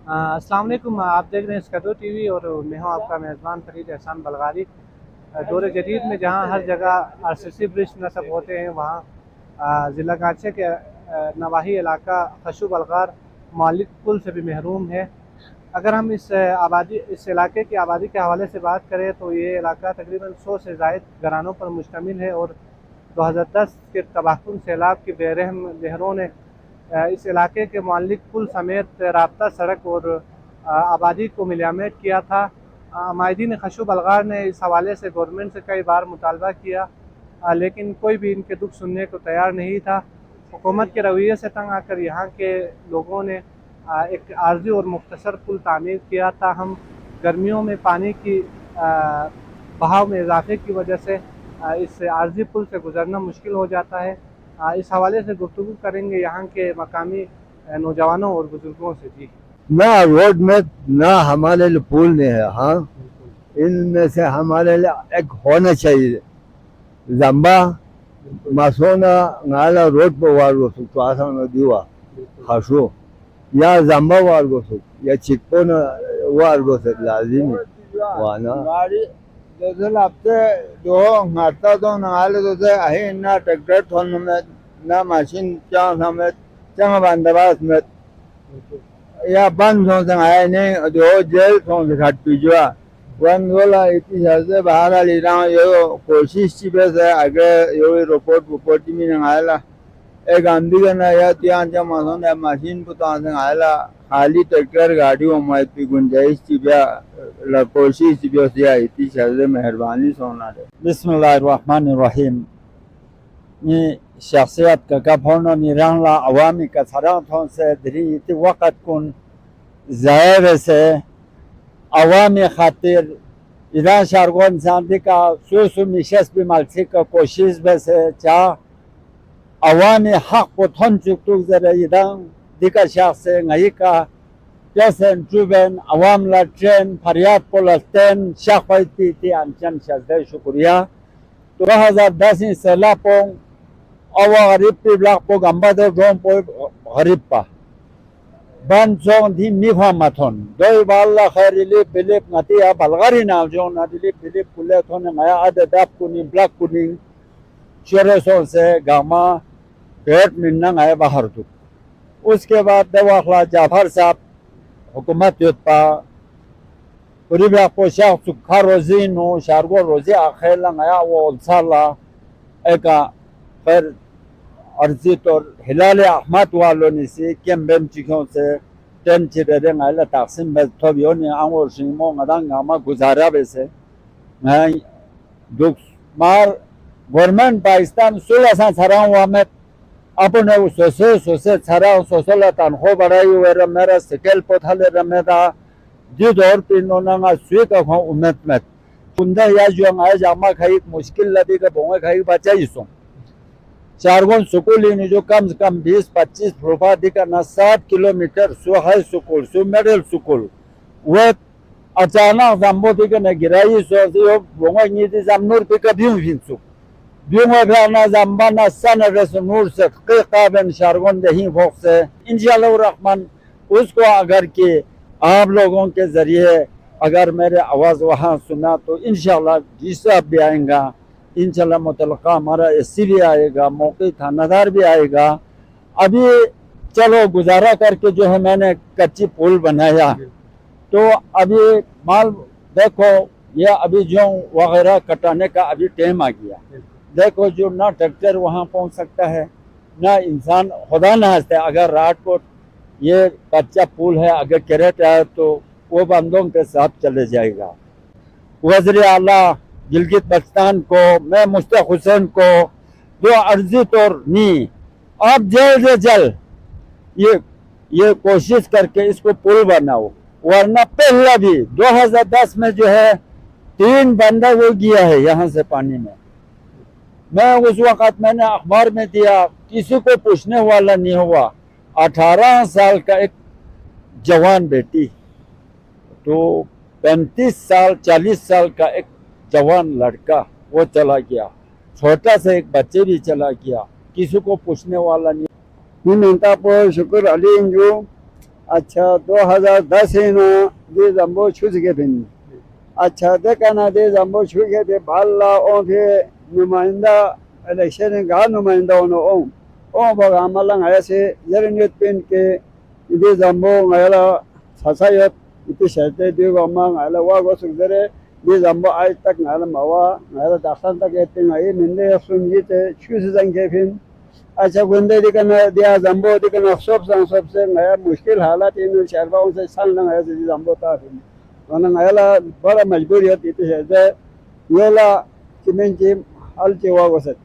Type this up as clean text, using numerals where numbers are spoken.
अस्सलाम वालेकुम। आप देख रहे हैं स्कदो टीवी और मैं हूं आपका मेज़बान फरीद एहसान बलगारी। दौर जदीद में जहां हर जगह आरसीसी ब्रिज नस्ब होते हैं, वहां ज़िला गाचे के नवाही इलाका खशु बलगार मौलिक पुल से भी महरूम है। अगर हम इस इलाके की आबादी के हवाले से बात करें तो ये इलाका तकरीबन 100 से ज़ायद घरानों पर मुश्तमिल है और 2010 के तबाहकुन सैलाब की बेरहम लहरों ने इस इलाके के मौलिक पुल समेत राब्ता सड़क और आबादी को मिलामेट किया था। माहिदीन खशु बलगार ने इस हवाले से गवर्नमेंट से कई बार मुतालबा किया, लेकिन कोई भी इनके दुख सुनने को तैयार नहीं था। हुकूमत के रवैये से तंग आकर यहाँ के लोगों ने एक आर्जी और मुख्तसर पुल तामीर किया था। हम गर्मियों में पानी की बहाव में इजाफे की वजह से इस आर्जी पुल से गुजरना मुश्किल हो जाता है। इस हवाले से गुफ्तगू करेंगे यहाँ के मकामी नौजवानों और बुजुर्गों से। जी, ना रोड में ना हमारे लिए पुल नहीं है। हाँ, इनमें से हमारे लिए एक होना चाहिए जम्बा मासोना नाला रोड पर वार्गो सुख तो आसान दिवा खासो या जम्बा वार्गो सुख या चिक्को ना वार्गो से लाजिमी वाना जैसे आपसे जो घाटा तो नाले तो से आहे ना ट्रैक्टर थोन में ना मशीन चांग समेत चांग बंदोबस्त में या बंद हो संगाए ने जो जेल सों घाट पिजवा वन वाला इतिहास से बाहर आ लीरा यो कोशिश की बस है आगे यो रिपोर्ट में नंगाला एक आंधी का ना या त्यान जब मशीन पुता संगाला खाली ट्रैक्टर गाड़ी ओ माइट की गुंजाइश की बिया ला कोशिश की बिया से इतिहास से मेहरबानी सोना दे। बिस्मिल्लाहिर्रहमानिर्रहीम। ni syakhsiyat kagabhono ni rangla awami ka sarang thon se dri ti waqt kun zaire se awami khatir idan shargon zandi ka susu mishes bi malsi ka koshish be se cha awami haq ko thon chuk zare idan dika shakhs se ngai ka jesen juben awam la tren faryat polasten shakhwaiti ti anchan shazde shukriya 2010 से लापों अवा गरीब पे block पो गंबा दे drone पो गरीब पा बन जों दी मिफा माथोन दो बाल्ला खैरिली फिलिप नतिया बलगारी नाव जों नदिली फिलिप कुले थोने नया आदे दाप कुनी ब्लॉक कुनी चेरेसों से गामा पेट मिन्ना नया बाहर तू। उसके बाद दवाखला जाफर साहब हुकूमत युद्ध Uribe posha sukha rozi no shargo rozi akhela ngaya wo olsala eka फिर अर्जी तो हिलाल अहमद वालों ने से केम्बेम चिकों से टेन चिरे ngala taksim में तो बियों ने आंगोर सिंगमो ngada ngama गुजारा बेसे मैं दुख मार गवर्नमेंट पाकिस्तान 16 साल सरां हुआ में अपने सोसे सरां सोसल तनखो बढ़ाई हुए रे मेरा स्केल पोथाले रमेदा जी दौर पिनोना ना स्वीक हो उम्मीद में कुंदा या जो आए जामा खाई मुश्किल लदी का बोंगे खाई बचा इसो चारगोन स्कूल इन जो कम से कम 20-25 प्रोफा दिका ना 60 kilometre so high school so middle school वो अचानक जम्बो दिका ना गिराई सो जो बोंगे नीति जमनूर पे कभी फिंसु बियोंगे भी ना जम्बा ना सन रस नूर से क़ाबन चारगोन दही भोग से इंशाअल्लाह रहमान उसको अगर के आप लोगों के जरिए अगर मेरे आवाज़ वहाँ सुना तो इंशाअल्लाह जिसा भी आएगा इंशाअल्लाह मुतलका हमारा एससी भी आएगा मौके थानादार भी आएगा। अभी चलो गुजारा करके जो है मैंने कच्ची पुल बनाया तो अभी माल देखो ये अभी जो वगैरह कटाने का अभी टाइम आ गया। देखो जो ना ट्रैक्टर वहाँ पहुँच सकता है ना इंसान खुदा ना हंसते अगर रात को ये कच्चा पुल है अगर कैरेट आए तो वो बंदों के साथ चले जाएगा। वज़ीर आला गिलगित बल्तिस्तान को मैं मुश्ताक हुसैन को जो अर्जी तौर नी आप जल्द से जल्द ये कोशिश करके इसको पुल बनाओ, वरना पहला भी 2010 में जो है 3 बंदा वो गया है यहाँ से पानी में। मैं उस वक़्त मैंने अखबार में दिया, किसी को पूछने वाला नहीं हुआ। 18 साल का एक जवान बेटी तो 35 साल 40 साल का एक जवान लड़का वो चला गया, छोटा सा एक बच्चे भी चला गया, किसी को पूछने वाला नहीं। मिनता पर शुक्र अली जो अच्छा 2010 इन दे जम्बो छुज के फिन अच्छा देखना दे जम्बो छुज के दे बाला ओ के नुमाइंदा इलेक्शन गा नुमाइंदा ओ बगा मला ngaya से जरनियत पेन के दे जम्बो ngaya सासायत इते शर्ते दे गमा ngaya वा गो सुगरे दे जम्बो आज तक ngaya मावा ngaya दाखन तक एते ngaya मिंदे सुन ये छुज जंग के फिन अच्छा गुंडे दिखना दिया जम्बो दिखना सबसे नया मुश्किल हालात इन शहरों से साल नया से जम्बो था फिर वरना नया बड़ा मजबूरी होती थी ये ला किमें जी हल चेवा वसत